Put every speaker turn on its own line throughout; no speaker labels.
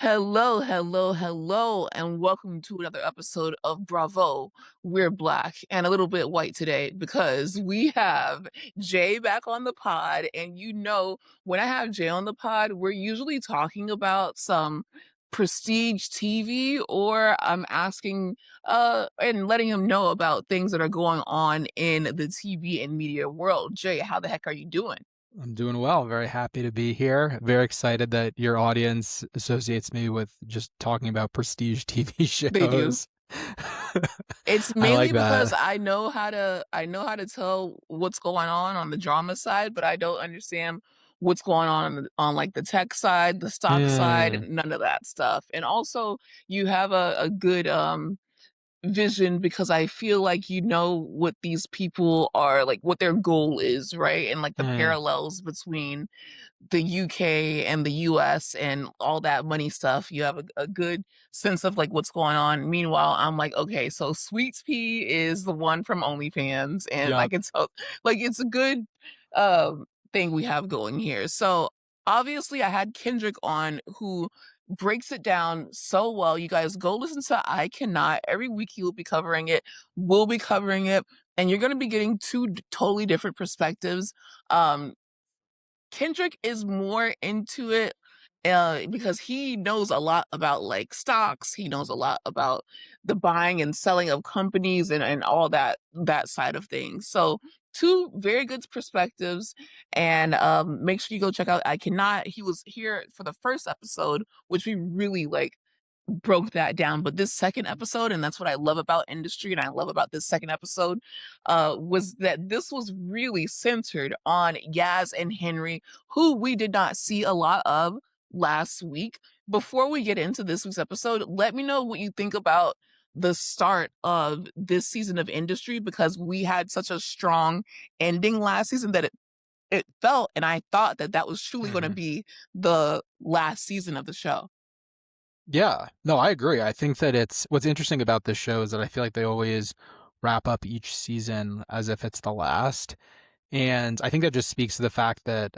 Hello, hello, hello, and welcome to another episode of Bravo. We're black and a little bit white today because we have Jay back on the pod. And when I have Jay on the pod, we're usually talking about some prestige TV, or I'm asking and letting him know about things that are going on in the TV and media world. Jay, how the heck are you doing?
I'm doing well. Very happy to be here. Very excited that your audience associates me with just talking about prestige TV
They do.
shows.
It's
I
mainly
like
because
that.
I know how to tell what's going on the drama side, but I don't understand what's going on like the tech side, the stock side,
Mm,
and none of that stuff. And also you have a good vision because I feel like you know what these people are like, what their goal is, right? And like the
mm,
parallels between the UK and the US and all that money stuff. You have a good sense of like what's going on. Meanwhile, I'm like, okay, so Sweets Pea is the one from OnlyFans, and I
yep.
can tell like it's a good thing we have going here. So obviously I had Kendrick on who breaks it down so well. You guys go listen to I Cannot. Every week he will be covering it. We'll be covering it. And you're gonna be getting totally different perspectives. Um, Kendrick is more into it because he knows a lot about like stocks. He knows a lot about the buying and selling of companies and all that side of things. So two very good perspectives, and make sure you go check out I Cannot. He was here for the first episode, which we really like broke that down. But this second episode, and that's what I love about industry and I love about this second episode, was that this was really centered on Yaz and Henry, who we did not see a lot of last week. Before we get into this week's episode, let me know what you think about the start of this season of industry, because we had such a strong ending last season that it felt, and I thought that that was truly going to
Mhm.
be the last season of the show.
Yeah. No, I agree. I think that it's what's interesting about this show is that I feel like they always wrap up each season as if it's the last. And I think that just speaks to the fact that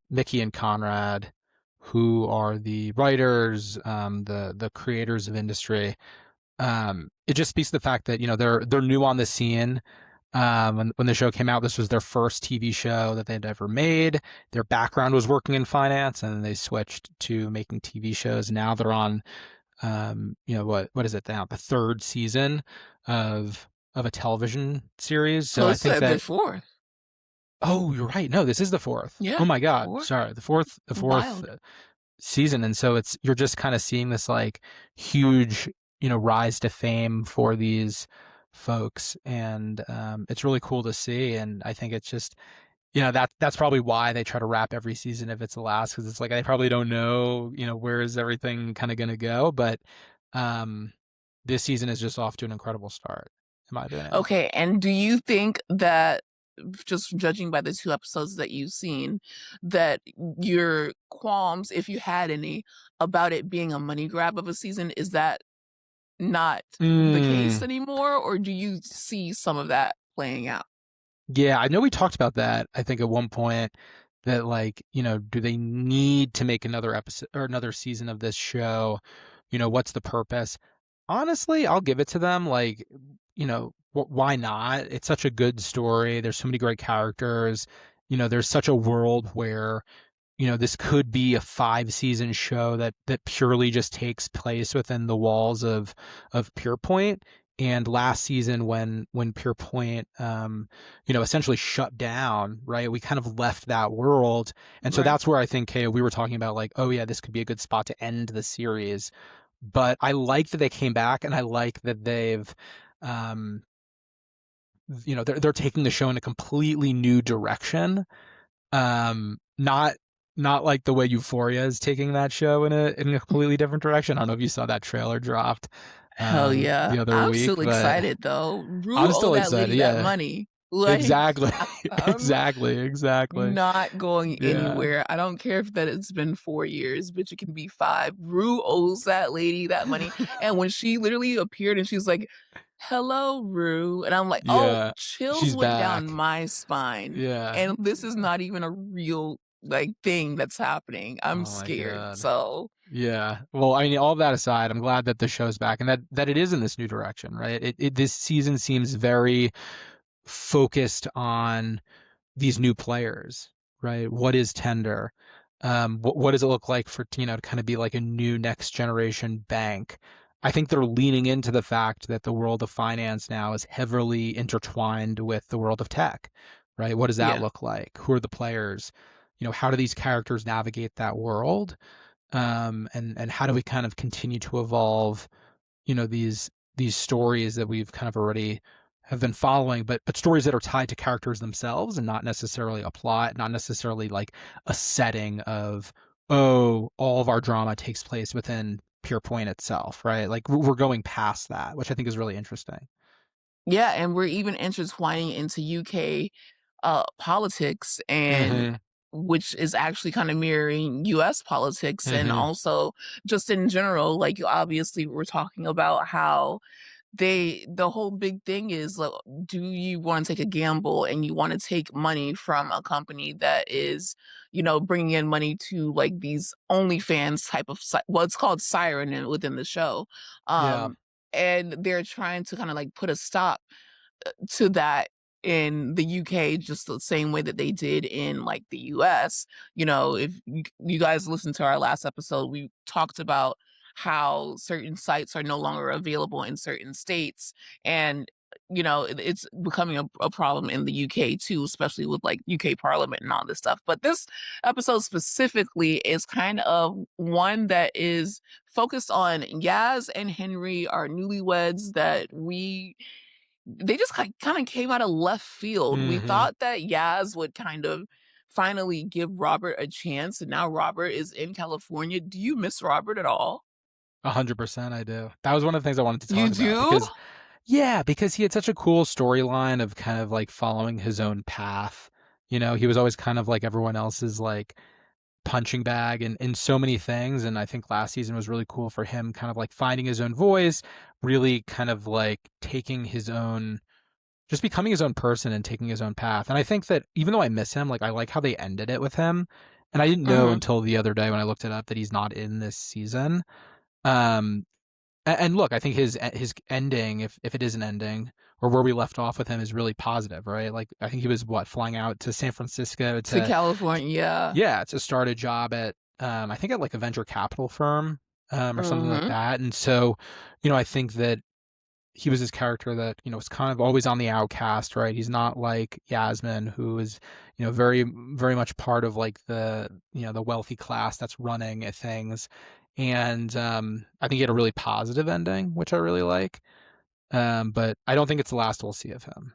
Mickey and Conrad, who are the writers, the creators of industry, it just speaks to the fact that they're new on the scene. When the show came out, this was their first TV show that they'd ever made. Their background was working in finance, and then they switched to making TV shows. Now they're on, what is it now? The third season of a television series. So I
Close
think
to the
that.
fourth.
Oh, you're right. No, this is the fourth. Oh
Yeah,
my God.
four.
Sorry. The fourth
Wild.
season. And so you're just kind of seeing this like huge, rise to fame for these folks. And it's really cool to see. And I think it's just, that's probably why they try to wrap every season if it's the last, because it's like, they probably don't know, where is everything kind of going to go. But um, this season is just off to an incredible start, in my opinion.
Okay, and do you think that, just judging by the two episodes that you've seen, that your qualms, if you had any, about it being a money grab of a season, is that not the case
Mm.
anymore, or do you see some of that playing out?
Yeah, I know we talked about that, I think at one point, that like, do they need to make another episode or another season of this show? What's the purpose? Honestly, I'll give it to them. Like, why not? It's such a good story. There's so many great characters. There's such a world where this could be a 5 season show that purely just takes place within the walls of Pure Point. And last season, when Pure Point, essentially shut down, right? We kind of left that world, and so
Right.
that's where I think, hey, we were talking about like, oh yeah, this could be a good spot to end the series. But I like that they came back, and I like that um, they're taking the show in a completely new direction. Not like the way Euphoria is taking that show in a completely different direction. I don't know if you saw that trailer dropped
Hell yeah.
the other
I'm
week,
still
but
excited though. Rue
I'm
owe
still
that lady
excited.
that
Yeah,
money. Like,
exactly,
I'm
exactly.
not going
Yeah,
anywhere. I don't care if that it's been 4 years, bitch, it can be 5. Rue owes that lady that money, and when she literally appeared and she's like, "Hello, Rue," and I'm like, "Oh,
yeah.
chills
She's
went down
back.
my spine,"
Yeah.
and this is not even a real, like, thing that's happening. I'm
Oh my
scared,
God.
so
Yeah. Well, I mean, all that aside, I'm glad that the show's back and that it is in this new direction, right? This season seems very focused on these new players, right? What is Tender? What does it look like for to kind of be like a new next generation bank? I think they're leaning into the fact that the world of finance now is heavily intertwined with the world of tech, right? What does that
Yeah.
look like? Who are the players? How do these characters navigate that world? And how do we kind of continue to evolve these stories that we've kind of already have been following, but stories that are tied to characters themselves and not necessarily a plot, not necessarily like a setting of, oh, all of our drama takes place within Pure Point itself, right? Like we're going past that, which I think is really interesting.
Yeah, and we're even intertwining into UK, politics, and
Mm-hmm.
which is actually kinda mirroring US politics, and
Mm-hmm.
also just in general, like, obviously, we're talking about how the whole big thing is, like, do you wanna take a gamble and you wanna take money from a company that is, bringing in money to, like, these OnlyFans type of well, it's called Siren within the show,
Yeah.
um, and they're trying to kinda, like, put a stop to that in the UK just the same way that they did in, like, the US. If you guys listened to our last episode, we talked about how certain sites are no longer available in certain states, and, it's becoming a problem in the UK too, especially with, like, UK Parliament and all this stuff. But this episode specifically is kind of one that is focused on Yaz and Henry are newlyweds that they just kinda came out of left field. We
Mm-hmm.
thought that Yaz would kind of finally give Robert a chance, and now Robert is in California. Do you miss Robert at all?
100% I do. That was one of the things I wanted to
You
talk about
do?
because yeah, because he had such a cool storyline of kind of like following his own path. He was always kind of like everyone else's like punching bag in so many things. And I think last season was really cool for him kind of like finding his own voice, really kind of like taking his own just becoming his own person and taking his own path. And I think that even though I miss him, like I like how they ended it with him. And I didn't know
Mhm.
until the other day when I looked it up that he's not in this season. Um and look, I think his ending, if it is an ending, or where we left off with him, is really positive, right? Like I think he was flying out to San Francisco
To
to
California, yeah.
yeah to start a job at I think at like a venture capital firm or something like
Mhm.
that. And so, I think that he was this character that was kind of always on the outcast, right? He's not like Yasmin, who is very very much part of like the wealthy class that's running at things. And I think he had a really positive ending, which I really like. But I don't think it's the last we'll see of him.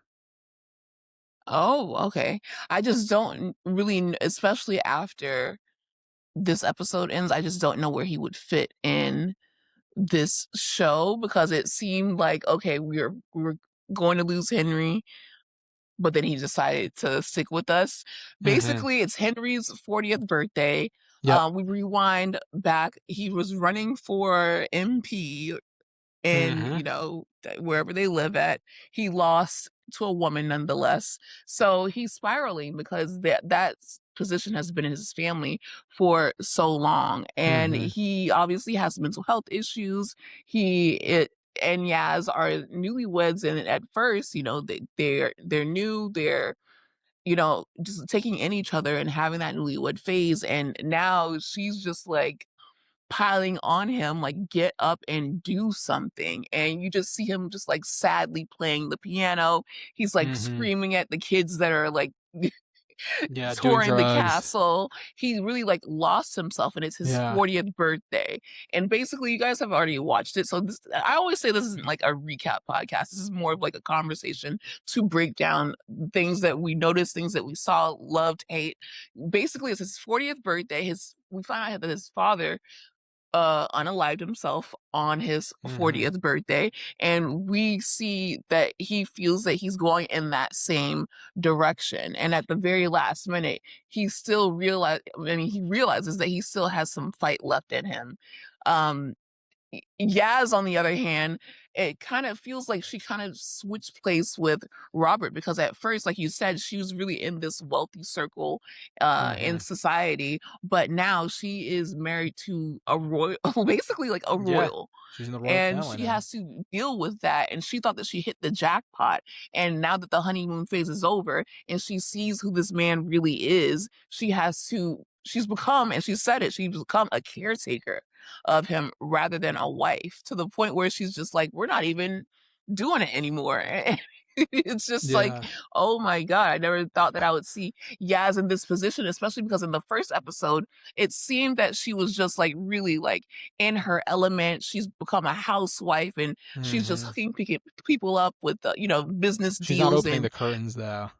Oh, okay. I just don't really especially after this episode ends, I just don't know where he would fit in this show because it seemed like, okay, we're going to lose Henry, but then he decided to stick with us.
Hmm.
Basically, it's Henry's 40th birthday.
Yep.
We rewind back. He was running for MP in,
Hmm.
wherever they live at. He lost to a woman nonetheless. So he's spiraling because position has been in his family for so long. And
Hmm.
he obviously has mental health issues. He it and Yaz are newlyweds, and at first, they're new, they're just taking in each other and having that newlywed phase. And now she's just like piling on him, like, "Get up and do something," and you just see him just, like, sadly playing the piano. He's, like,
Hmm.
screaming at the kids that are, like,
Yeah, doing
touring the
drugs.
castle. He really, like, lost himself, and it's his
Yeah.
40th birthday, and basically, you guys have already watched it, so I always say this isn't, like, a recap podcast. This is more of, like, a conversation to break down things that we noticed, things that we saw, loved, hate. Basically, it's his 40th birthday. His We find out that his father unalived himself on his
Hmm.
40th birthday, and we see that he feels that he's going in that same direction, and at the very last minute, he realizes that he still has some fight left in him. Um, Yaz, on the other hand, it kind of feels like she kind of switched place with Robert because at first, like you said, she was really in this wealthy circle in
Mhm.
society, but now she is married to a royal, basically like a
Yeah.
royal.
She's in the royal
And
family
she
now.
has to deal with that. And she thought that she hit the jackpot. And now that the honeymoon phase is over and she sees who this man really is, she's become, and she said it, she's become a caretaker of him rather than a wife, to the point where she's just like, we're not even doing it anymore. It's just like,
Yeah.
oh my God, I never thought that I would see Yaz in this position, especially because in the first episode, it seemed that she was just like really like in her element. She's become a housewife and she's just
Mhm.
hooking people up with, business
She's not
deals.
opening
And
the curtains, though.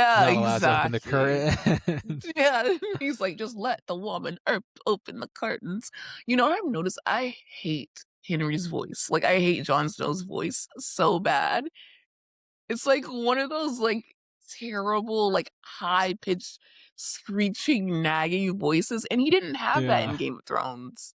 She's
yeah,
not allowed to open the
exactly.
curtain.
Yeah, he's like, just let the woman open the curtains. I've noticed I hate Henry's voice. Like, I hate Jon Snow's voice so bad. It's like one of those like terrible, like high pitched, screeching, nagging voices, and he didn't have that
Yeah.
in Game of Thrones.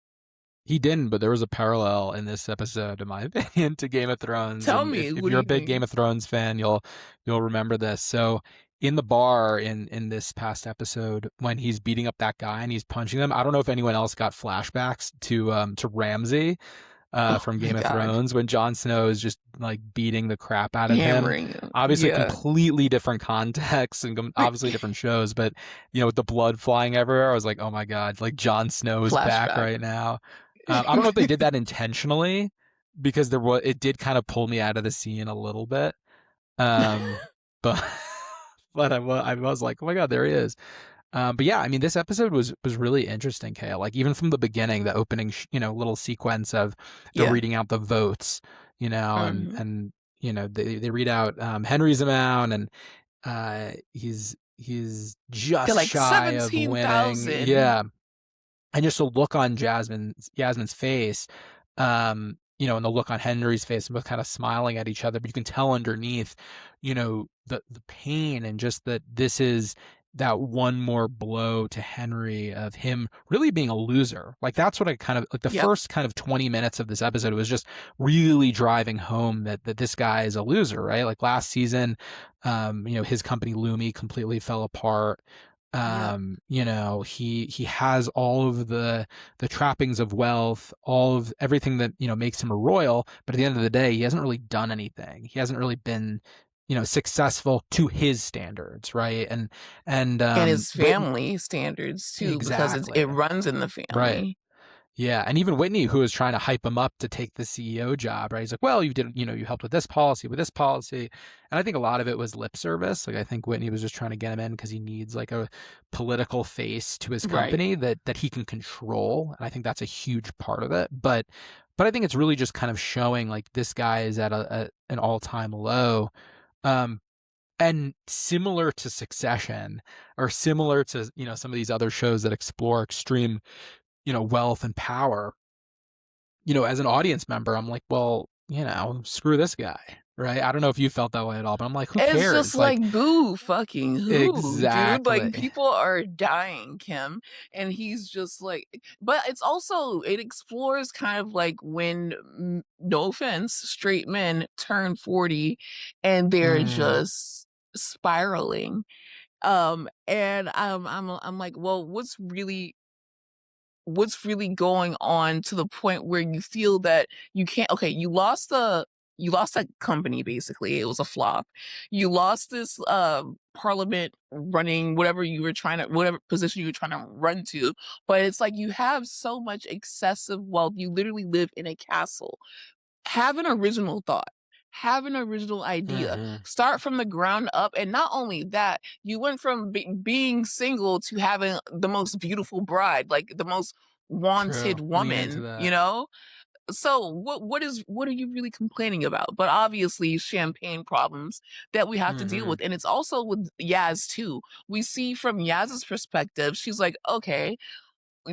He didn't, but there was a parallel in this episode, in my opinion, to Game of Thrones.
Tell
And
me,
if
what do
you're a
you
big Game
mean?
of Thrones fan, you'll remember this. So in the bar in this past episode, when he's beating up that guy and he's punching them, I don't know if anyone else got flashbacks to Ramsay
Oh
from
my
Game of
god,
Thrones when Jon Snow is just like beating the crap out of him.
hammering him.
Obviously,
Yeah,
completely different contexts and obviously different shows, but with the blood flying everywhere, I was like, oh my god, like Jon Snow is back
flashback.
right now. I don't know if they did that intentionally because it did kind of pull me out of the scene a little bit. But I was like, oh my god, there he is. But yeah, I mean, this episode was really interesting, Kale. Like even from the beginning, the opening, little sequence of the
Yeah.
reading out the votes, and
Mhm.
they read out Henry's amount, and he's
They're
just
like
shy of winning.
17,000.
Yeah, and just the look on Jasmine's face, and the look on Henry's face, and both kind of smiling at each other, but you can tell underneath, the pain, and just that this is that one more blow to Henry of him really being a loser. Like that's what I kind of like the
Yep.
first kind of 20 minutes of this episode was just really driving home that this guy is a loser, right? Like last season, his company Lumi completely fell apart.
Yep.
He has all of the trappings of wealth, all of everything that makes him a royal, but at the end of the day he hasn't really done anything. He hasn't really been successful to his standards, right? And
And his
Whitney.
family standards too, because it
Exactly.
runs in the
Right.
family.
Yeah, and even Whitney, who was trying to hype him up to take the CEO job, right? He's like, "Well, you helped with this policy," and I think a lot of it was lip service. Like, I think Whitney was just trying to get him in because he needs like a political face to his
Right.
company that he can control, and I think that's a huge part of it. But I think it's really just kind of showing like this guy is at an all time low, um, and similar to Succession, or similar to some of these other shows that explore extreme wealth and power, as an audience member, I'm like, well, screw this guy, right? I don't know if you felt that way at all, but I'm like, who
It's just
cares? Like,
like, boo fucking who, dude? Like,
exactly.
people are dying, Kim, and he's just like, but it explores kind of like when, no offense, straight men turn 40 and they're
Mm,
just spiraling. And I'm like, well, what's really going on to the point where you feel that you can't, okay, you lost that company, basically it was a flop. You lost this parliament running whatever position you were trying to run to, but it's like you have so much excessive wealth, you literally live in a castle. Have an original thought. Have an original idea.
hmm.
Start from the ground up. And not only that, you went from being single to having the most beautiful bride, like the most
True.
wanted
Lean into
woman, you
that.
know? So what are you really complaining about? But obviously champagne problems that we have to deal
Hmm.
with. And it's also with Yaz too. We see from Yaz's perspective, she's like, okay,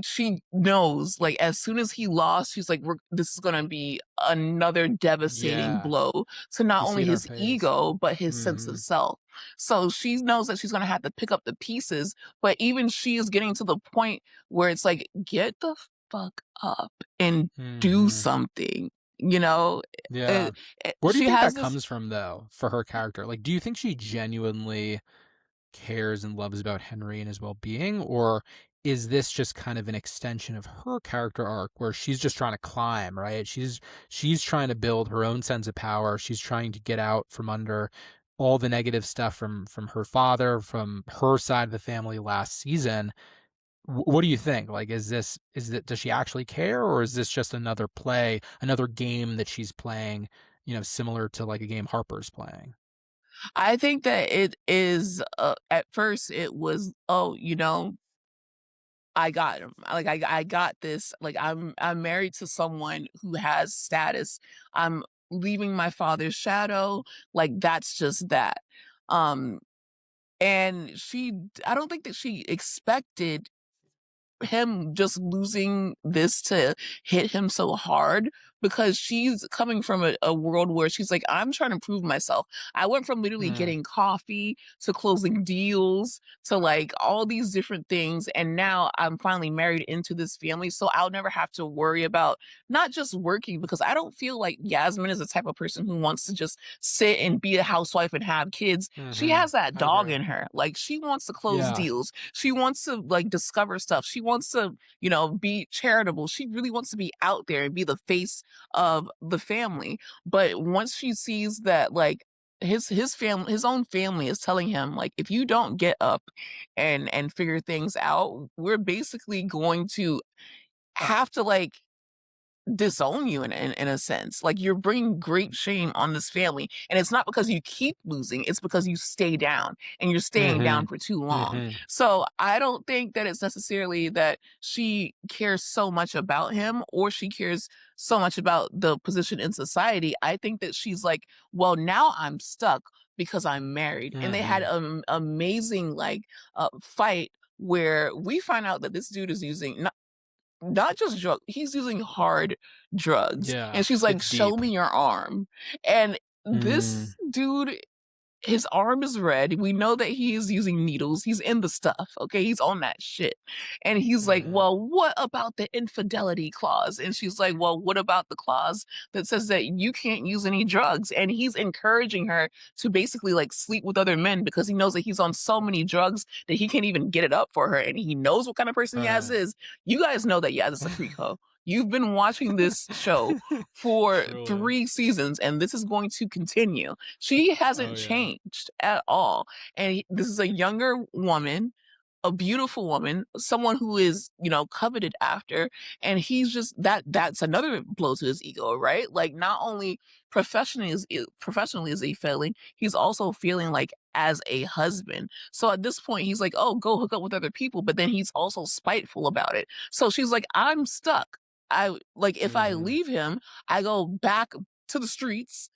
she knows, like, as soon as he lost, she's like, this is gonna be another devastating
Yeah.
blow to not
You see
only
it in her
his
face.
ego, but his sense of
Hmm.
self. So she knows that she's gonna have to pick up the pieces, but even she is getting to the point where it's like, get the fuck up and do
Mhm.
something, you know?
Yeah.
Uh,
Where do you
she
think
has
that
this.
comes from though, for her character? Like, do you think she genuinely cares and loves about Henry and his well-being, or is this just kind of an extension of her character arc where she's just trying to climb, right? She's trying to build her own sense of power. She's trying to get out from under all the negative stuff from her father, from her side of the family last season. What do you think? Like, is it does she actually care, or is this just another play, another game that she's playing, similar to like a game Harper's playing?
I think that it is, at first it was, "Oh, I got him. Like, I got this. Like, I'm married to someone who has status. I'm leaving my father's shadow. Like, that's just that." Um, and I don't think that she expected him just losing this to hit him so hard, because she's coming from a world where she's like, I'm trying to prove myself. I went from literally
Mm,
getting coffee to closing deals to like all these different things. And now I'm finally married into this family. So I'll never have to worry about not just working, because I don't feel like Yasmin is the type of person who wants to just sit and be a housewife and have kids. She
mhm.
has that
I
dog
agree.
in her. Like, she wants to close
Yeah.
deals. She wants to like discover stuff. She wants to, be charitable. She really wants to be out there and be the face of the family. But once she sees that like his own family is telling him like, if you don't get up and figure things out, we're basically going to have to like disown you in a sense. Like, you're bringing great shame on this family, and it's not because you keep losing, it's because you stay down, and you're staying down
Mhm.
for too long.
Mhm.
So, I don't think that it's necessarily that she cares so much about him, or she cares so much about the position in society. I think that she's like, "Well, now I'm stuck because I'm married." And they had
Mhm.
an amazing, like, fight where we find out that this dude is using not just he's using hard drugs,
Yeah.
and she's like,
It's
"Show
deep.
me your arm." And
Mm.
this dude, his arm is red. We know that he's using needles. He's in the stuff, okay? He's on that shit. And he's like,
Mhm.
"Well, what about the infidelity clause?" And she's like, "Well, what about the clause that says that you can't use any drugs?" And he's encouraging her to basically like sleep with other men, because he knows that he's on so many drugs that he can't even get it up for her. And he knows what kind of person Yaz
Right.
is. You guys know that Yaz is a freak hoe. You've been watching this show for
Truly.
3 seasons, and this is going to continue. She
Oh,
hasn't
yeah.
changed at all. And this is a younger woman, a beautiful woman, someone who is, coveted after. And he's just that's another blow to his ego, right? Like, not only professionally is he failing, he's also feeling like as a husband. So at this point, he's like, oh, go hook up with other people, but then he's also spiteful about it. So she's like, I'm stuck. If I
Mhm.
leave him, I go back to the streets,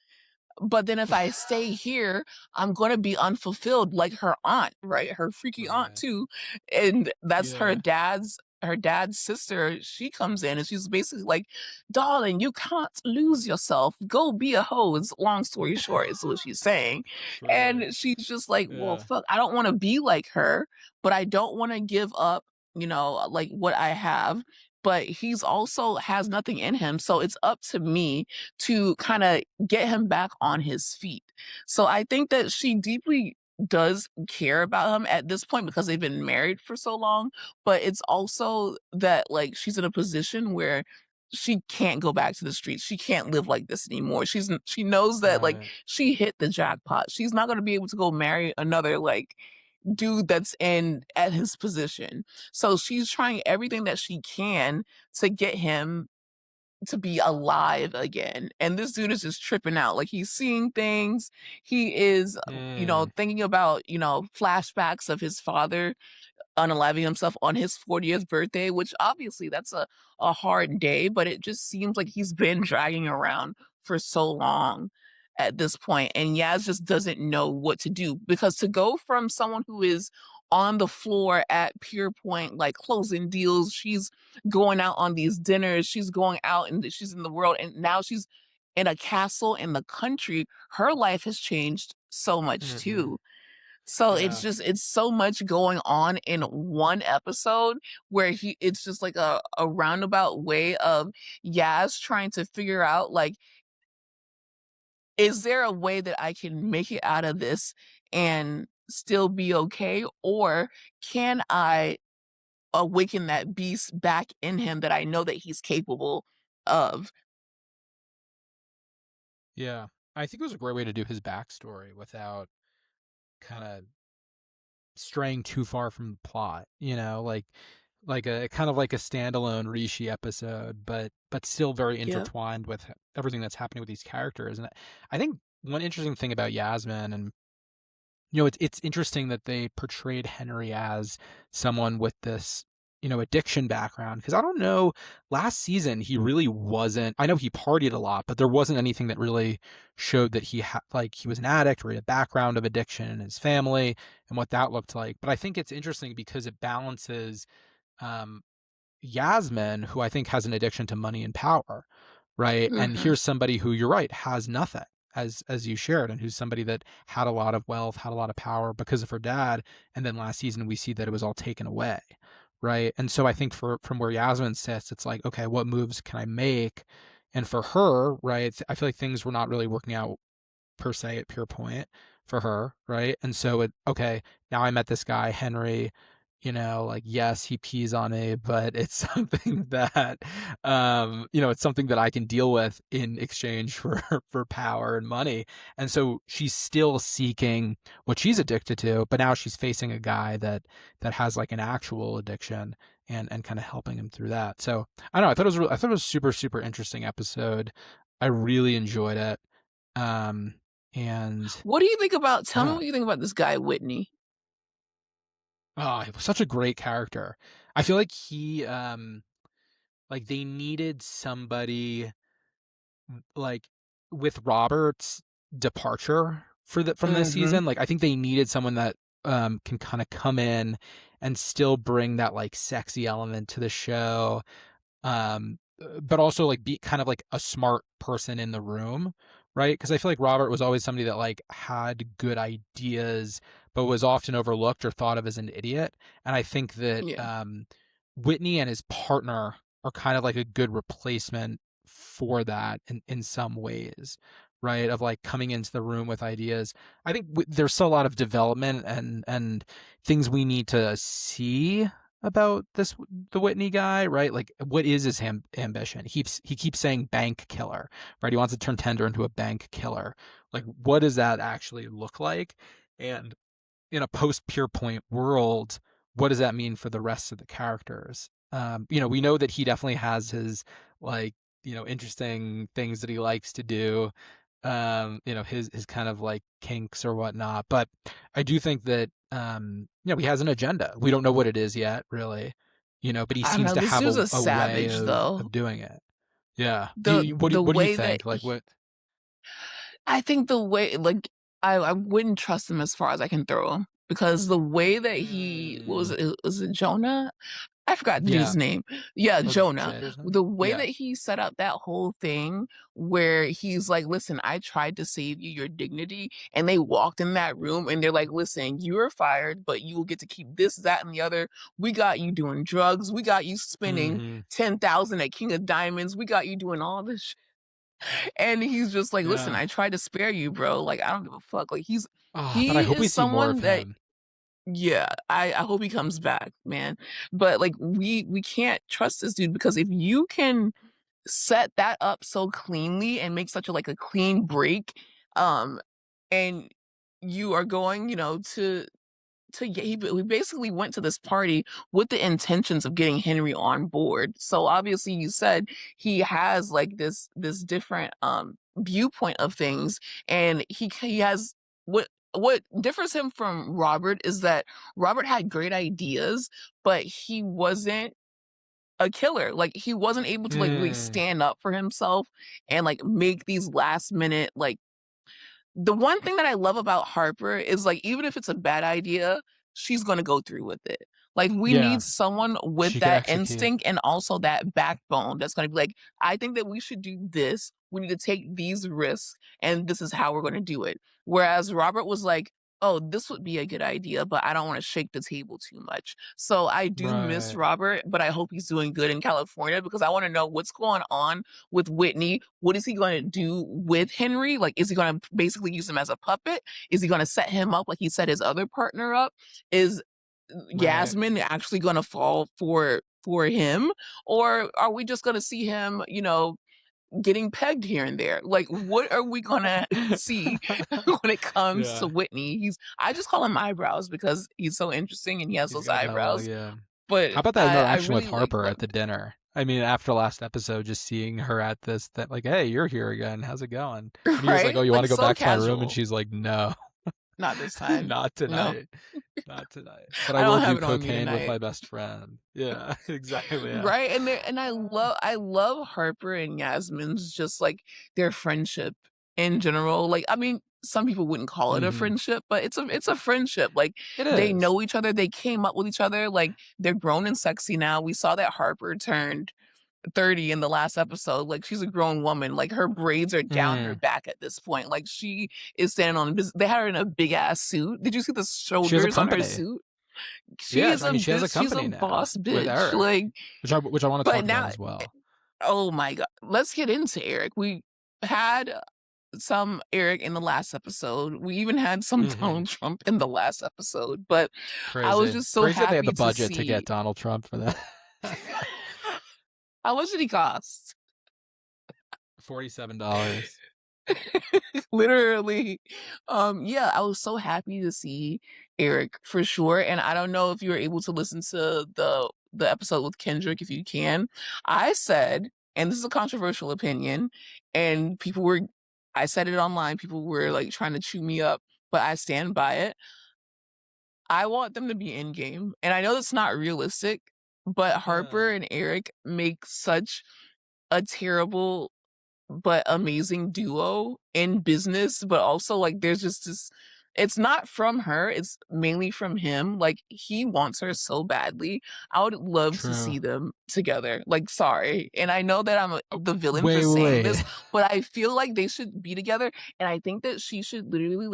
but then if I stay here, I'm gonna be unfulfilled like her aunt, right? Her freaky aunt
Right.
too. And that's
Yeah.
her dad's sister. She comes in and she's basically like, darling, you can't lose yourself. Go be a hoe. It's long story short, is what she's saying.
Truly.
And she's just like, well,
Yeah.
fuck, I don't want to be like her, but I don't want to give up, like what I have. But he's also has nothing in him. So it's up to me to kind of get him back on his feet. So I think that she deeply does care about him at this point because they've been married for so long, but it's also that like she's in a position where she can't go back to the streets. She can't live like this anymore. She knows that like
Right.
she hit the jackpot. She's not going to be able to go marry another like dude that's in at his position. So she's trying everything that she can to get him to be alive again. And this dude is just tripping out. Like, he's seeing things. He is,
Mm.
thinking about, flashbacks of his father unaliving himself on his 40th birthday, which obviously that's a hard day, but it just seems like he's been dragging around for so long at this point. And Yaz just doesn't know what to do, because to go from someone who is on the floor at Pure Point, like closing deals, she's going out on these dinners, she's going out and she's in the world, and now she's in a castle in the country. Her life has changed so much
Mhm.
too. So
Yeah.
it's so much going on in one episode where it's just like a roundabout way of Yaz trying to figure out like, is there a way that I can make it out of this and still be okay? Or can I awaken that beast back in him that I know that he's capable of?
Yeah. I think it was a great way to do his backstory without kind of straying too far from the plot, like a kind of like a standalone Rishi episode, but still very
Yep.
intertwined with everything that's happening with these characters. And I think one interesting thing about Yasmin, and it's interesting that they portrayed Henry as someone with this, addiction background. Because I don't know, last season he really wasn't. I know he partied a lot, but there wasn't anything that really showed that he had like he was an addict or he had a background of addiction in his family and what that looked like. But I think it's interesting because it balances um, Yasmin, who I think has an addiction to money and power, right? And
Mhm.
here's somebody who you're right has nothing, as you shared, and who's somebody that had a lot of wealth, had a lot of power because of her dad, and then last season we see that it was all taken away, right? And so I think from where Yasmin sits, it's like, okay, what moves can I make? And for her, right, I feel like things were not really working out per se at Pure Point for her, right? And so okay, now I met this guy, Henry, like yes, he pees on me, but it's something that it's something that I can deal with in exchange for for power and money. And so she's still seeking what she's addicted to, but now she's facing a guy that has like an actual addiction and kind of helping him through that. So I don't know, I thought it was super, super interesting episode. I really enjoyed it. Um, and
What do you think about tell me
yeah,
what you think about this guy, Whitney?
oh, he was such a great character. I feel like like they needed somebody like with Robert's departure from this
Mhm.
season. Like I think they needed someone that can kind of come in and still bring that like sexy element to the show, but also like be kind of like a smart person in the room, right? Because I feel like Robert was always somebody that like had good ideas but was often overlooked or thought of as an idiot. And I think that
Yeah.
Whitney and his partner are kind of like a good replacement for that in some ways, right? Of like coming into the room with ideas. I think there's still a lot of development and things we need to see about the Whitney guy, right? Like, what is his ambition? He keeps saying bank killer, right? He wants to turn Tender into a bank killer. Like, what does that actually look like? And in a post Pure Point world, what does that mean for the rest of the characters? We know that he definitely has his like, interesting things that he likes to do. His kind of like kinks or whatnot. But I do think that he has an agenda. We don't know what it is yet, really. But he
I don't
seems
know,
to
this
have
dude's a
a way
savage though.
of doing it. Yeah.
The
What do you
way that
think? Like what
I think the way like, I wouldn't trust him as far as I can throw him, because the way that he what was
mm,
it? Was it Jonah? I forgot the
yeah.
dude's name. Yeah,
Was it
Jonah.
Jay or something?
The way
Yeah.
that he set up that whole thing where he's like, "Listen, I tried to save you your dignity," and they walked in that room and they're like, "Listen, you are fired, but you will get to keep this, that, and the other. We got you doing drugs. We got you spending
Hmm.
10,000 at King of Diamonds. We got you doing all this." And he's just like, "Listen,
Yeah.
I tried to spare you, bro. Like, I don't give a fuck." Like,
Ah, but I
he
hope we
is
see more of
someone that,
him.
yeah, I hope he comes back, man. But like, we can't trust this dude, because if you can set that up so cleanly and make such a like a clean break, um, and you are going, we basically went to this party with the intentions of getting Henry on board. So obviously you said he has like this different viewpoint of things, and he has what differs him from Robert is that Robert had great ideas, but he wasn't a killer. Like, he wasn't able to like really
Mm,
stand up for himself and like make these last minute like, the one thing that I love about Harper is, like, even if it's a bad idea, she's gonna go through with it. Like, we
yeah,
need someone with
she could
that
execute.
instinct and also that backbone that's gonna be like, "I think that we should do this. We need to take these risks, and this is how we're gonna do it." Whereas Robert was like, "Oh, this would be a good idea, but I don't wanna shake the table too much." So, I do miss
Right.
Robert, but I hope he's doing good in California because I wanna know what's going on with Whitney. What is he gonna do with Henry? Like, is he gonna basically use him as a puppet? Is he gonna set him up like he set his other partner up? Is
Right.
Yasmin actually gonna fall for him? Or are we just gonna see him, getting pegged here and there? Like, what are we gonna see when it comes to
Yeah.
Whitney? I just call him eyebrows because he's so interesting and he has
He's
those
got that little,
eyebrows.
yeah.
But
How about that
I
interaction with
really like
Harper
love
at the dinner? I mean, after last episode, just seeing her at this, that like, hey, you're here again. How's it going? And he was like,
right?
oh, you want
Like
to go
so
back to my room? And
casual.
she's like, no,
Not this time.
not
No.
tonight, not tonight. But I
I
will
don't
do
have it on me
cocaine with
tonight.
my best friend. Yeah, exactly. Yeah.
Right? And I love Harper and Yasmin's just like their friendship in general. Like, I mean, some people wouldn't call it a
Hmm.
friendship, but it's a friendship. Like
It
they
is.
know each other, they came up with each other, like they're grown and sexy now. We saw that Harper turned 30 in the last episode. Like she's a grown woman. Like her braids are down her
Mm.
back at this point. Like she is standing on they had her in a big ass suit. Did you see the
She has a
shoulders on her
company.
suit?
Yeah, I mean, she has a
She's a
company now
boss
with
bitch.
Eric,
Like,
which I want to
but
talk about
now
as well.
oh my god. Let's get into Eric. We had some Eric in the last episode. We even had some
Hmm.
Donald Trump in the last episode, but I was
Crazy,
just so
crazy that they had
happy
the
to
budget to get
see
Donald Trump for that.
how much did he cost?
$47.
Literally. Yeah, I was so happy to see Eric for sure. And I don't know if you were able to listen to the episode with Kendrick if you can. I said, and this is a controversial opinion, and I said it online, people were like trying to chew me up, but I stand by it. I want them to be in game. And I know that's not realistic, but Harper
Uh,
and Eric make such a terrible but amazing duo in business, but also like there's just this it's not from her, it's mainly from him. Like he wants her so badly. I would love to
True.
see them together. Like sorry. And I know that the villain for
Wait,
saying
wait.
this, but I feel like they should be together and I think that she should literally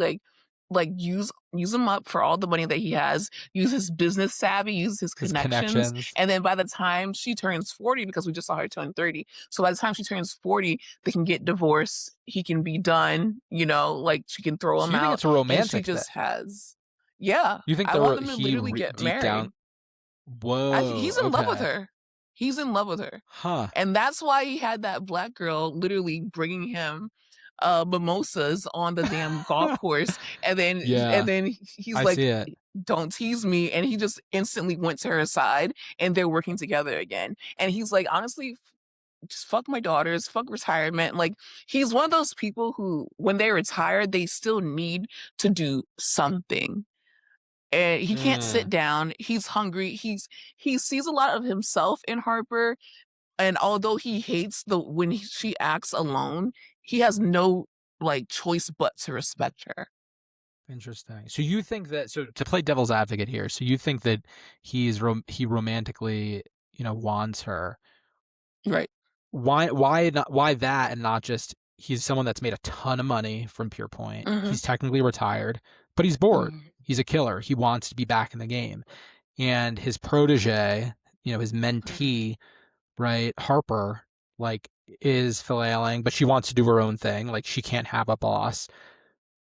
like use him up for all the money that he has, use his business savvy, use his
His
connections,
connections.
and then by the time she turns 40 because we just saw her turn 30. So by the time she turns 40, they can get divorced. He can be done, like she can throw
So
him
you think
out.
it's a
And she
romantic thing?
just has, yeah,
You think
I
the
want them to
he
literally get
deep down?
married.
Whoa.
He's in love with
Okay.
her. He's in love with her.
Huh.
And that's why he had that black girl literally bringing him mimosas on the damn golf course. And
Yeah,
then he's
I
like,
see it.
don't tease me. And he just instantly went to her side and they're working together again. And he's like, honestly, just fuck my daughters, fuck retirement. Like he's one of those people who, when they retire, they still need to do something. And he can't sit
Mm,
down. He's hungry. He sees a lot of himself in Harper, and although he hates she acts alone, he has no like choice but to respect her.
interesting. So you think that, so to play devil's advocate here, so you think that he romantically, wants her.
Right.
Why that and not just he's someone that's made a ton of money from Pure Point.
Hmm.
He's technically retired, but he's bored.
Hmm.
He's a killer. He wants to be back in the game. And his protege, his mentee, right, Harper, like is flailing, but she wants to do her own thing. Like she can't have a boss.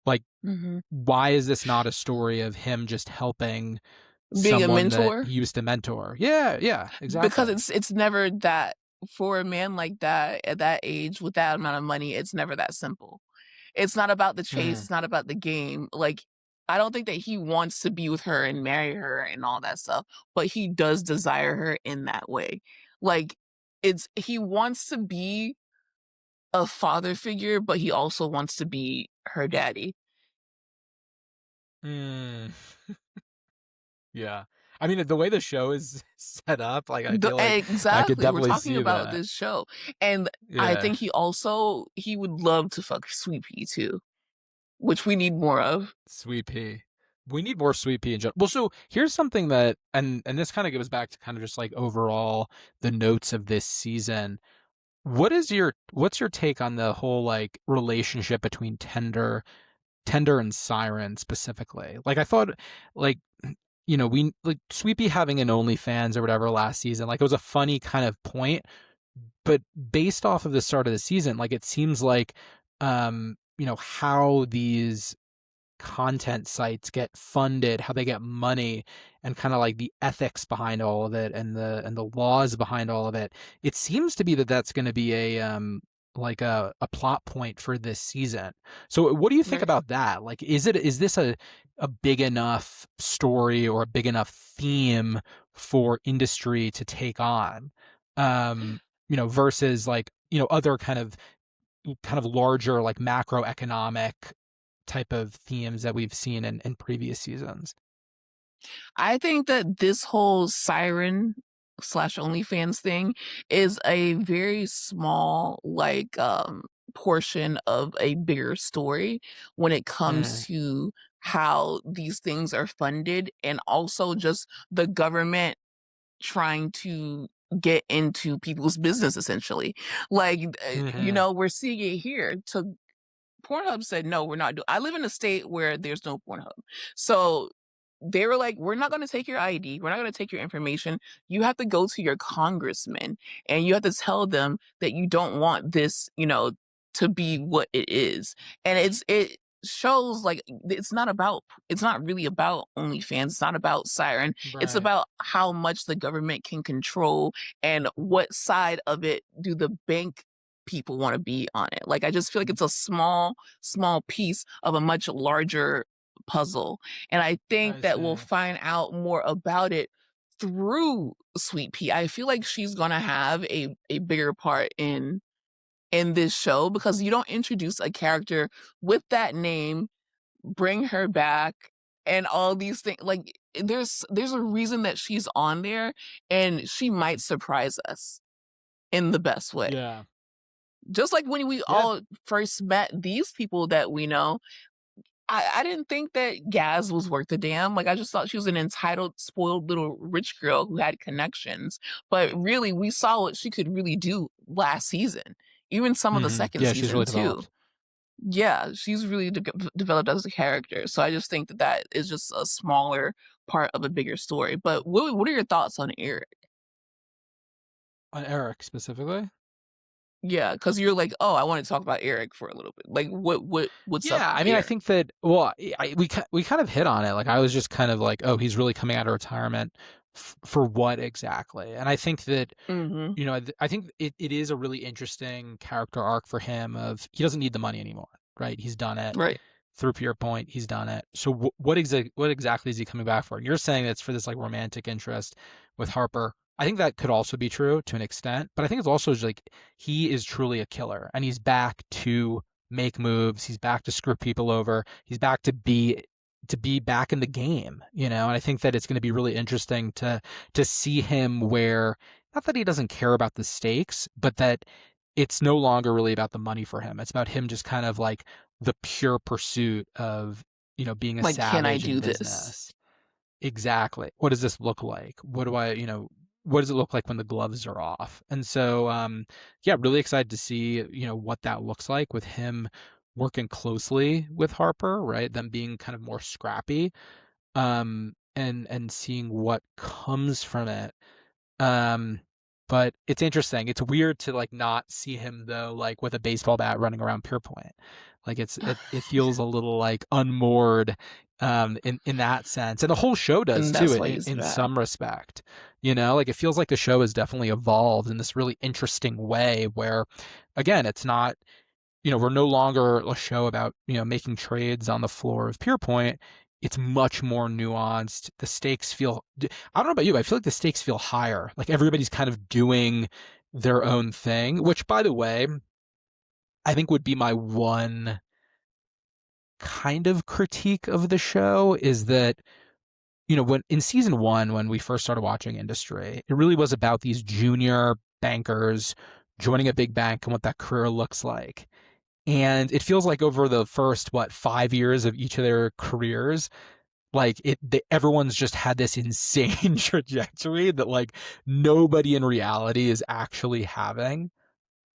Like,
Hmm.
why is this not a story of him just helping
Being a
someone that
mentor,
he used to mentor? Yeah, yeah,
because
exactly.
it's never that for a man like that at that age with that amount of money, it's never that simple. It's not about the chase,
Mm,
it's not about the game. Like I don't think that he wants to be with her and marry her and all that stuff, but he does desire her in that way. Like he wants to be a father figure, but he also wants to be her daddy.
mm. Yeah. I mean, the way the show is set up, like, I feel like I could
Exactly. We're
definitely
talking
see
about
that.
this show. And I
Yeah.
think he would love to fuck Sweet Pea too, which we need more of.
Sweet pea. We need more sweet pea in general. Well, so here's something that, and this kind of goes back to kind of just like overall the notes of this season. What's your take on the whole like relationship between Tender and Siren specifically. Like I thought, like we like Sweepy having an OnlyFans or whatever last season, like it was a funny kind of point, but based off of the start of the season, like it seems like how these content sites get funded, how they get money, and kind of like the ethics behind all of it and the laws behind all of it. It seems to be that that's going to be like a plot point for this season. So what do you think
Right.
about that? Like is this a big enough story or a big enough theme for industry to take on? Versus like, other kind of larger like macroeconomic type of themes that we've seen in previous seasons.
I think that this whole Siren slash OnlyFans thing is a very small, like, portion of a bigger story when it comes
Mm,
to how these things are funded, and also just the government trying to get into people's business essentially. Like,
hmm.
we're seeing it here. To Pornhub said, "No, we're not doing." I live in a state where there's no Pornhub. So they were like, "We're not going to take your ID. We're not going to take your information. You have to go to your congressman and you have to tell them that you don't want this, to be what it is." And it shows like it's not really about OnlyFans. It's not about Siren. It's
Right.
about how much the government can control and what side of it do the bank people want to be on it. Like I just feel like it's a small piece of a much larger puzzle. And I think
I
that we'll
see.
find out more about it through Sweet Pea. I feel like she's gonna have a bigger part in this show because you don't introduce a character with that name, bring her back, and all these things. Like there's a reason that she's on there, and she might surprise us in the best way.
Yeah.
Just like when we
Yeah.
all first met these people that we know, I didn't think that Gaz was worth a damn. Like, I just thought she was an entitled, spoiled little rich girl who had connections. But really, we saw what she could really do last season, even some of the second
Yeah, she's
season
really
too.
developed.
Yeah, she's really developed as a character. So I just think that that is just a smaller part of a bigger story. But what are your thoughts on Eric?
On Eric specifically?
Yeah, because you're like, oh, I want to talk about Eric for a little bit. Like, what's up
Yeah,
with
I mean, I
Eric?
think that we kind of hit on it. Like I was just kind of like, oh, he's really coming out of retirement for what exactly? And I think that
Mm-hmm.
I think it is a really interesting character arc for him of he doesn't need the money anymore, right? He's done it
Right.
through Pure Point. He's done it. So what exactly is he coming back for? And you're saying it's for this like romantic interest with Harper. I think that could also be true to an extent, but I think it's also just like he is truly a killer and he's back to make moves. He's back to screw people over. He's back to be back in the game, And I think that it's going to be really interesting to see him where not that he doesn't care about the stakes, but that it's no longer really about the money for him. It's about him just kind of like the pure pursuit of, being a
Like, can I
savage in
do this?
business. Exactly. What does this look like? What does it look like when the gloves are off? And so, yeah, really excited to see, what that looks like with him working closely with Harper, right? Them being kind of more scrappy, and seeing what comes from it. Um, but it's interesting. It's weird to like not see him though, like with a baseball bat running around Pure Point. Like it feels a little like unmoored in that sense. And the whole show does
And
too
that's why
in,
he's
in
back.
some respect. Like it feels like the show has definitely evolved in this really interesting way where again, it's not we're no longer a show about, making trades on the floor of Pure Point. It's much more nuanced. The stakes feel, I don't know about you, but I feel like the stakes feel higher. Like everybody's kind of doing their own thing, which by the way, I think would be my one kind of critique of the show is that, when in season one, when we first started watching Industry, it really was about these junior bankers joining a big bank and what that career looks like. And it feels like over the first, 5 years of each of their careers, like everyone's just had this insane trajectory that like nobody in reality is actually having.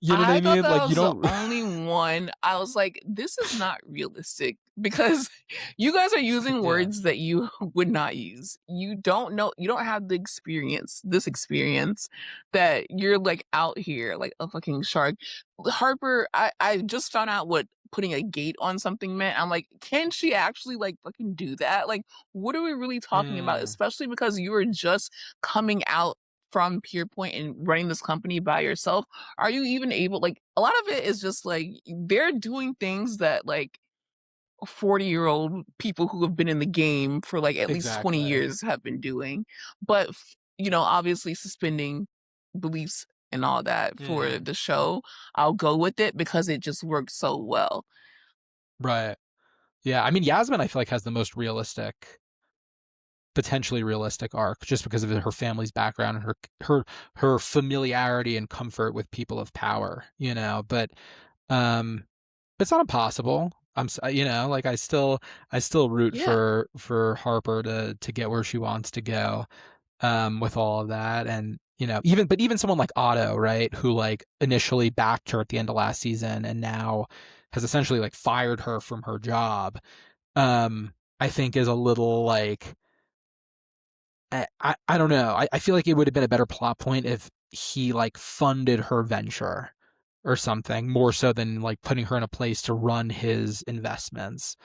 You know what
I
I
thought
mean?
that I
Like, you
was the
don't
only one. I was like, "This is not realistic," because you guys are using
Yeah.
words that you would not use. You don't have the experience, this experience that you're, like, out here like a fucking shark. Harper, I just found out what putting a gate on something meant. I'm like, "Can she actually, like, fucking do that?" Like, what are we really talking about?
Mm,
Especially because you were just coming out from Pure Point and running this company by yourself. Are you even able, like, a lot of it is just like they're doing things that like 40-year-old people who have been in the game for like at least 20
exactly.
years have been doing. But obviously suspending beliefs and all that for
Mhm.
the show, I'll go with it because it just works so well.
Right. Yeah, I mean, Yasmin, I feel like, has the most realistic, potentially realistic arc, just because of her family's background and her familiarity and comfort with people of power, you know. But um, it's not impossible. Like, I still root
Yeah.
for Harper to get where she wants to go, with all of that. And even someone like Otto, right, who like initially backed her at the end of last season and now has essentially like fired her from her job. I think is a little like, I don't know. I feel like it would have been a better plot point if he like funded her venture or something more so than like putting her in a place to run his investments.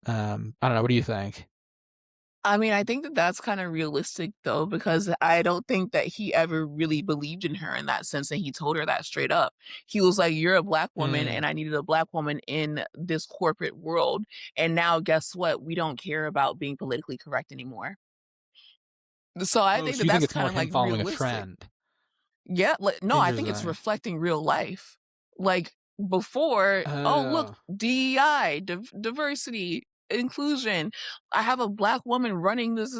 I don't know. What do you think?
I mean, I think that that's kind of realistic though, because I don't think that he ever really believed in her in that sense. And he told her that straight up. He was like, "You're a black woman,
Mm.
and I needed a black woman in this corporate world. And now, guess what? We don't care about being politically correct anymore." So I
Oh,
think
so
that
you think
that's
it's
kind
more
of
him
like
following a
realistic.
trend?
Yeah, no, I think it's
Interesting.
reflecting real life. Like before, oh look,
Oh,
DEI, diversity, inclusion. I have a black woman running this,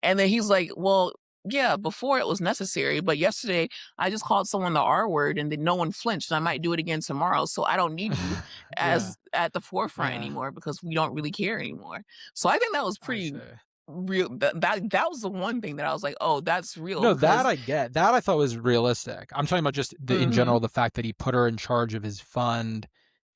and then he's like, "Well, yeah, before it was necessary, but yesterday I just called someone the R word, and then no one flinched. And I might do it again tomorrow, so I don't need you
yeah,
as at the forefront
yeah.
anymore because we don't really care anymore." So I think that was
I
pretty
see.
real. That was the one thing that I was like, "Oh, that's real,"
No, that
because.
I get. That I thought was realistic. I'm talking about just in
Mhm.
general, the fact that he put her in charge of his fund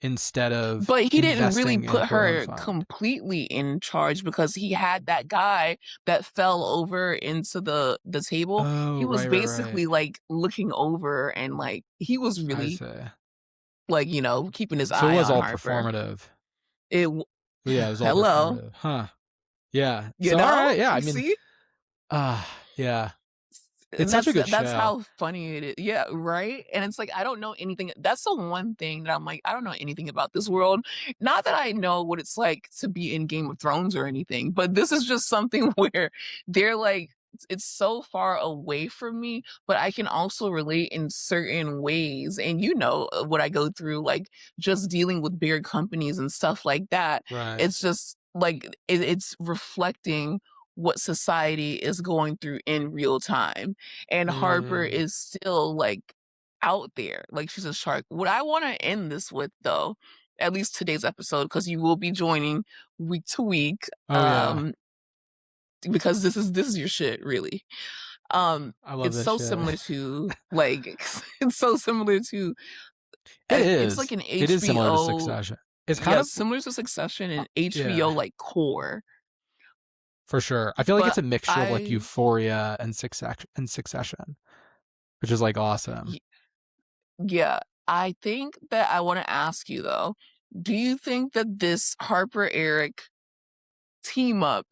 instead of
But he didn't really
investing in
put
her own
her
fund.
completely in charge because he had that guy that fell over into the table. He
Oh,
was
right, right, right.
basically, like, looking over and, like, he was
I
really,
see.
like, keeping his
So it
eye
was
on
all
Harper.
performative.
It w
Yeah, it was all
Hello?
performative. Huh. Yeah.
You
So all
know?
right, yeah, I
You
mean,
see?
yeah. It's
And
such a good
that's
show.
how funny it is. Yeah, right? And it's like, I don't know anything. That's the one thing that I'm like, I don't know anything about this world. Not that I know what it's like to be in Game of Thrones or anything, but this is just something where they're like, it's so far away from me, but I can also relate in certain ways. And what I go through, like just dealing with bigger companies and stuff like that.
Right.
It's just like it's reflecting what society is going through in real time, and Harper
Mm.
is still, like, out there, like, she's a shark. What I wanna end this with, though, at least today's episode, because you will be joining week to week,
Oh yeah.
because this is your shit, really.
I love
It's
this
so
shit.
similar to, like it's so similar to
It
it's like
is.
an
It is similar to
HBO.
Succession. It's kind
Yeah,
of
similar to Succession
uh,
and HBO,
yeah,
like, core,
for sure. I feel like
but
it's a mixture of like
I
Euphoria and Succession, which is like awesome.
y yeah, I think that I wanna ask you, though, do you think that this Harper Eric team up,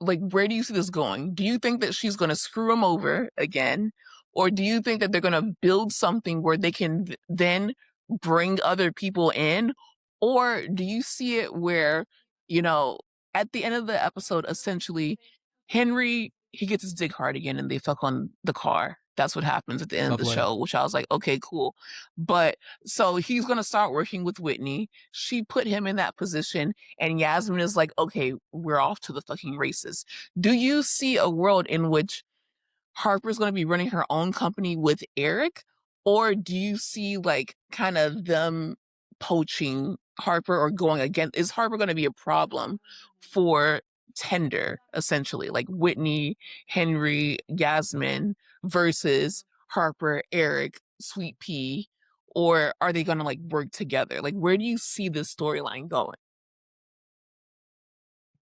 like, where do you see this going? Do you think that she's gonna screw him over again? Or do you think that they're gonna build something where they can then bring other people in? Or do you see it where, you know, at the end of the episode, essentially, Henry, he gets his dick hard again and they fuck on the car. That's what happens at the end of the
Lovely.
show, which I was like, okay, cool. But so he's gonna start working with Whitney. She put him in that position and Yasmin is like, okay, we're off to the fucking races. Do you see a world in which Harper's going to be running her own company with Eric? Or do you see like kind of them poaching Harper or going against? Is Harper going to be a problem for Tender, essentially? Like Whitney, Henry, Yasmin versus Harper, Eric, Sweet Pea? or are they gonna like work together? Like, where do you see this storyline going?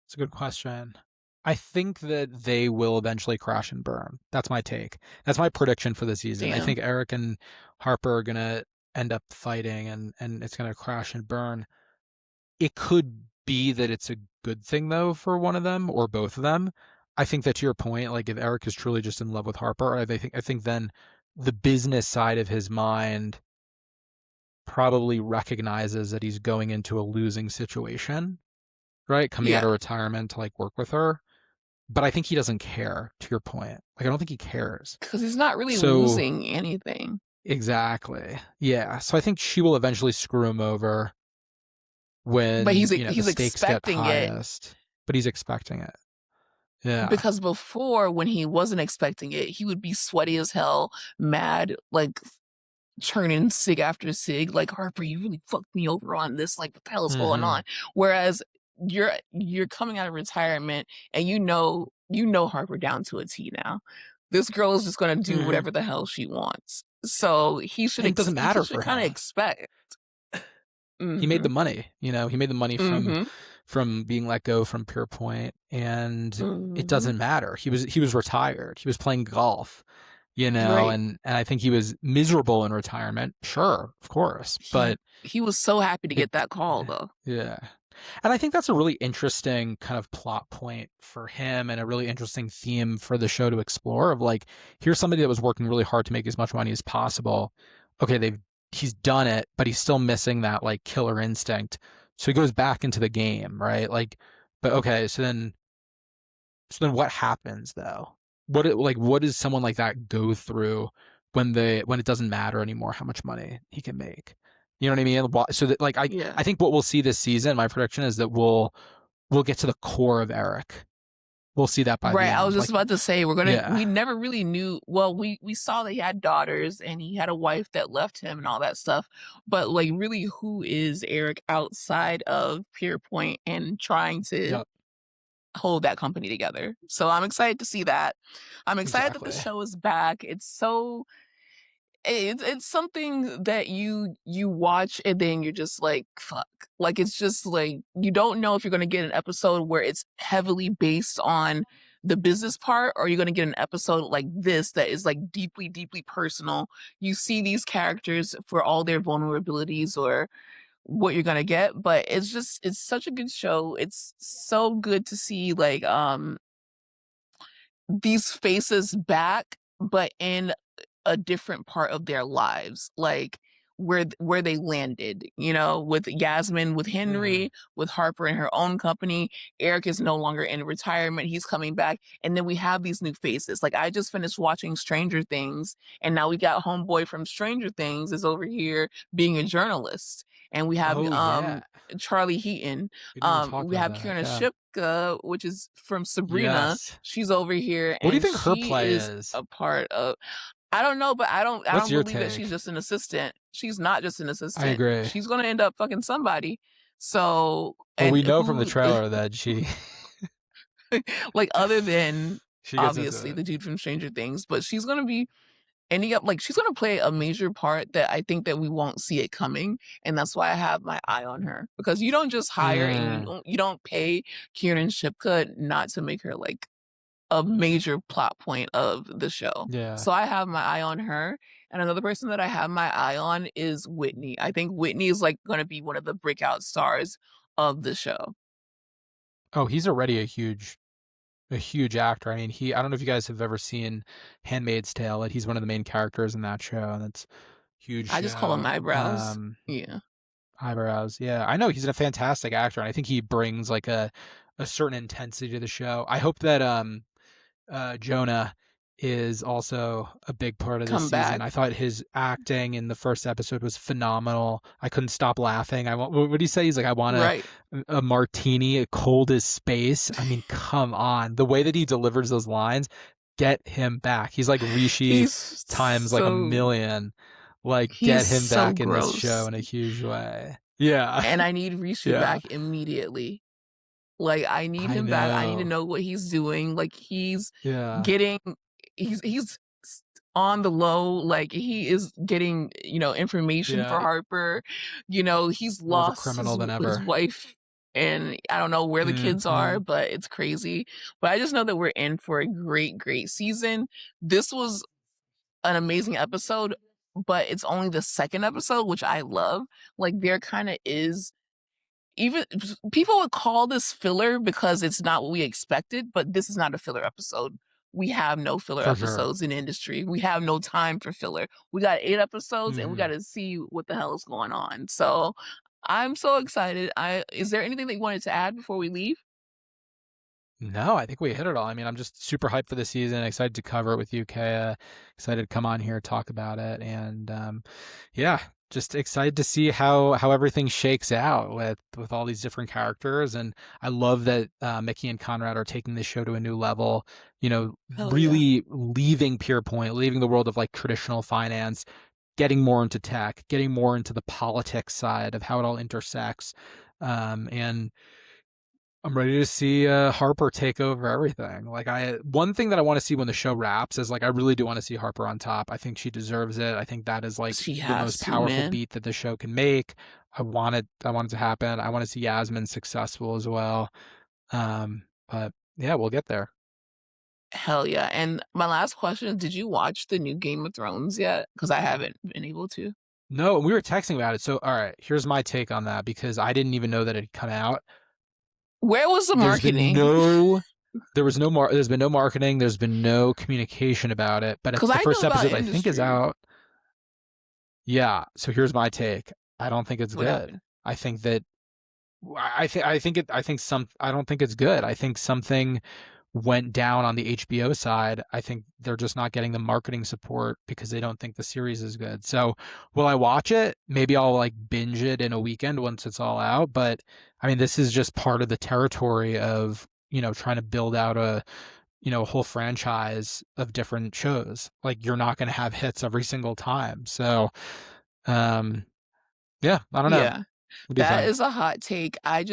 It's a good question. I think that they will eventually crash and burn. That's my take. That's my prediction for the season. I
Damn,
think Eric and Harper are gonna end up fighting, and it's gonna crash and burn. It could be that it's a good thing though for one of them or both of them. I think that to your point, like if Eric is truly just in love with Harper, I think then the business side of his mind probably recognizes that he's going into a losing situation, right? Coming out
yeah,
of retirement to like work with her. But I think he doesn't care, to your point. Like I don't think he cares.
because he's not really
So
losing anything.
exactly. Yeah. So I think she will eventually screw him over
But
when, the
he's
stakes get
expecting it
highest. But he's expecting it. Yeah.
because before, when he wasn't expecting it, he would be sweaty as hell, mad, like churning sig after sig, like Harper, you really fucked me over on this. Like, what the hell is going
Mm-hmm.
on? Whereas you're coming out of retirement and you know Harper down to a T now. This girl is just gonna do
Mm-hmm.
whatever the hell she wants. So
And it doesn't
he
matter
should
for
kind of
him.
expect.
He made
Mm-hmm.
the money, he made the money
Mm-hmm.
from being let go from Pure Point, and it
Mm-hmm.
doesn't matter. He was retired. He was playing golf,
Right.
and I think he was miserable in retirement. Sure, of course, but
He was so happy to
it,
get that call though.
yeah. And I think that's a really interesting kind of plot point for him and a really interesting theme for the show to explore of like, here's somebody that was working really hard to make as much money as possible. Okay, he's done it, but he's still missing that like killer instinct. So he goes back into the game, right? Like, but okay, so then what happens though? What does someone like that go through when it doesn't matter anymore how much money he can make? You know what I mean? So that like
Yeah.
I think what we'll see this season, my prediction is that we'll get to the core of Eric. We'll see that by the
Right. I was
end.
just
Like,
about to say
yeah.
we never really knew, well, we saw that he had daughters and he had a wife that left him and all that stuff. But like really who is Eric outside of Pierpoint and trying to
Yep.
hold that company together? So I'm excited to see that. I'm excited that the
Exactly.
show is back. It's something that you watch and then you're just like, fuck. Like it's just like you don't know if you're gonna get an episode where it's heavily based on the business part, or you're gonna get an episode like this that is like deeply, deeply personal. You see these characters for all their vulnerabilities or what you're gonna get, but it's such a good show. It's so good to see like these faces back, but in a different part of their lives, like where they landed, with Yasmin, with
Hmm.
Henry, with Harper and her own company. Eric is no longer in retirement, he's coming back, and then we have these new faces. Like I just finished watching Stranger Things, and now we got homeboy from Stranger Things is over here being a journalist, and we have
Oh yeah.
Charlie Heaton.
We didn't even talk
We
about
have
that.
Kierna
Yeah.
Shipka, which is from Sabrina.
Yes.
She's over here
What do you
and
think her
she
play
is
is?
a part of, I don't know, but I
What's
don't
your
believe that she's
take?
just an assistant. She's not just an
I
assistant.
agree.
She's gonna end up fucking somebody. So,
Well,
and
we know from the
who
trailer that she
like other than
she gets into
obviously
it.
the dude from Stranger Things, but she's gonna be ending up like she's gonna play a major part that I think that we won't see it coming, and that's why I have my eye on her, because you don't just hire and
Mm,
you don't pay Kieran Shipka not to make her like a major plot point of the show.
yeah.
So I have my eye on her. And another person that I have my eye on is Whitney. I think Whitney is like going to be one of the breakout stars of the show.
Oh, he's already a huge actor. I mean, I don't know if you guys have ever seen Handmaid's Tale, but he's one of the main characters in that show, and it's a huge
I just call him
show.
eyebrows. Yeah.
Eyebrows. Yeah, I know he's a fantastic actor, and I think he brings like a certain intensity to the show. I hope that Jonah is also a big part of this
Come
season.
back.
I thought his acting in the first episode was phenomenal. I couldn't stop laughing. What did he say? He's like, I want
Right.
a martini, a cold as space. I mean, come on. The way that he delivers those lines, get him back. He's like Rishi
He's
times like a
so
million. Like,
he's
get him
so
back in this show
gross.
in a huge way. Yeah.
And I need Rishu
Yeah.
back immediately. Like I need
I
him back. I need to
know.
know what he's doing. Like
Yeah.
getting he's on the low, like he is getting, information
Yeah,
for Harper. He's
more of a
lost
criminal
his
than
his
ever.
wife, and I don't know where the kids are,
Mhm.
but it's crazy. But I just know that we're in for a great, great season. This was an amazing episode, but it's only the second episode, which I love. Like there kind of is even people would call this filler because it's not what we expected, but this is not a filler episode. We have no filler
For sure.
episodes in industry. We have no time for filler. We got 8 episodes and we got
Mhm.
to see what the hell is going on. So I'm so excited. I Is there anything that you wanted to add before we leave?
No, I think we hit it all. I mean, I'm just super hyped for the season, excited to cover it with you, Kaya, excited to come on here, talk about it, and yeah, just excited to see how everything shakes out with all these different characters. And I love that Mickey and Conrad are taking this show to a new level. You know,
Hell yeah.
really leaving Pierpoint, leaving the world of like traditional finance, getting more into tech, getting more into the politics side of how it all intersects. And I'm ready to see Harper take over everything. Like one thing that I want to see when the show wraps is like I really do want to see Harper on top. I think she deserves it. I think that is like
She
the
has
most
to,
powerful
man.
beat that the show can make. I want it to happen. I want to see Yasmin successful as well. But yeah, we'll get there.
Hell yeah. And my last question, did you watch the new Game of Thrones yet? Because I haven't been able to.
No, we were texting about it. So all right, here's my take on that because I didn't even know that it had come out.
Where was the
There's been
marketing?
no there's been no marketing, there's been no communication about it, but
Because
the
I knew
first
about
episode I think is
industry.
out. Yeah, so here's my take. I don't think it's
What up?
good. I think that I don't think it's good. I think something went down on the HBO side. I think they're just not getting the marketing support because they don't think the series is good. So, will I watch it? Maybe I'll like binge it in a weekend once it's all out, but I mean, this is just part of the territory of, trying to build out a whole franchise of different shows. Like you're not going to have hits every single time. So, um yeah, I don't know.
Yeah.
What do you
That
think?
is a hot take. I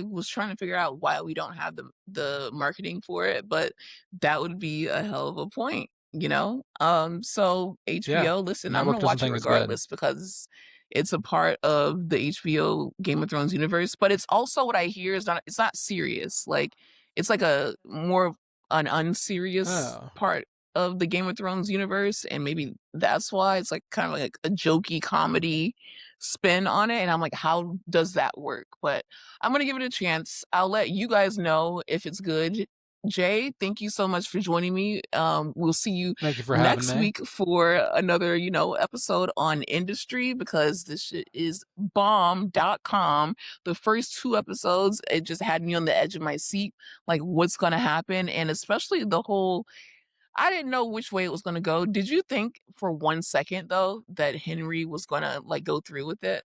was trying to figure out why we don't have the marketing for it, but that would be a hell of a point, you know? So
Yeah.
HBO, listen, I'm
Network
gonna
doesn't
watch it
think it's good.
regardless because it's a part of the HBO Game of Thrones universe, but it's also what I hear is not it's not serious. Like it's like a more of an unserious
Oh.
part of the Game of Thrones universe, and maybe that's why it's like kind of like a jokey comedy spin on it, and I'm like, "How does that work?" But I'm gonna give it a chance. I'll let you guys know if it's good. Jay, thank you so much for joining me. We'll see you
Thank you for having
next
me.
week for another, episode on industry because this shit is bomb.com. The first 2 episodes, it just had me on the edge of my seat, like what's gonna happen, and especially the whole I didn't know which way it was gonna go. Did you think for 1 second though that Henry was gonna like go through with it?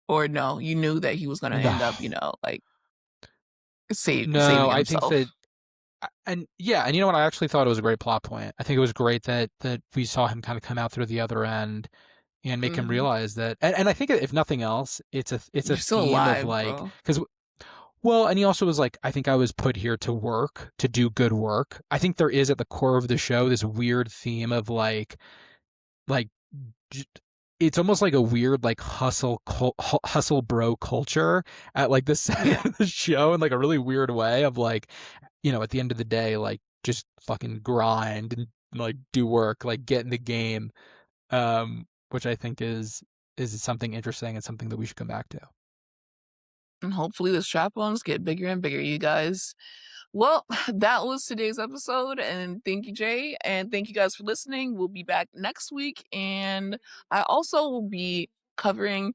Or no, you knew that he was gonna end up,
No.
like
No,
saving
I think that
himself.
and yeah, and you know what? I actually thought it was a great plot point. I think it was great that we saw him kind of come out through the other end and make him
Mhm.
realize that. And I think if nothing else, it's a
You're still
theme of
alive,
like
bro.
because well, and he also was like, I think I was put here to work, to do good work. I think there is at the core of the show this weird theme of like j- it's almost like a weird like hustle bro culture at like the center
Yeah.
of the show in like a really weird way of like, at the end of the day, like just fucking grind and like do work, like get in the game, which I think is something interesting and something that we should come back to.
And hopefully the strap ons get bigger and bigger, you guys. Well, that was today's episode, and thank you, Jay, and thank you guys for listening. We'll be back next week, and I also will be covering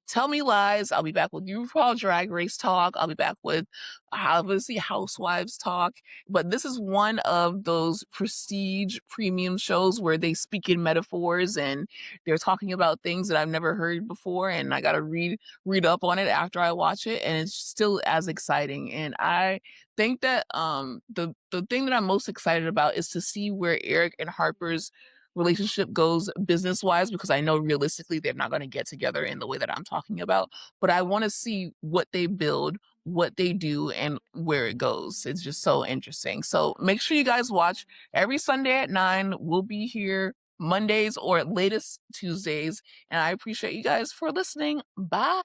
Tell Me Lies. I'll be back with RuPaul Drag Race talk. I'll be back with obviously Housewives talk. But this is one of those prestige premium shows where they speak in metaphors and they're talking about things that I've never heard before. And I gotta read up on it after I watch it. And it's still as exciting. And I think that the thing that I'm most excited about is to see where Eric and Harper's relationship goes business wise because I know realistically they're not going to get together in the way that I'm talking about. But I want to see what they build, what they do, and where it goes. It's just so interesting. So make sure you guys watch every Sunday at 9. We'll be here Mondays or latest Tuesdays. And I appreciate you guys for listening. Bye.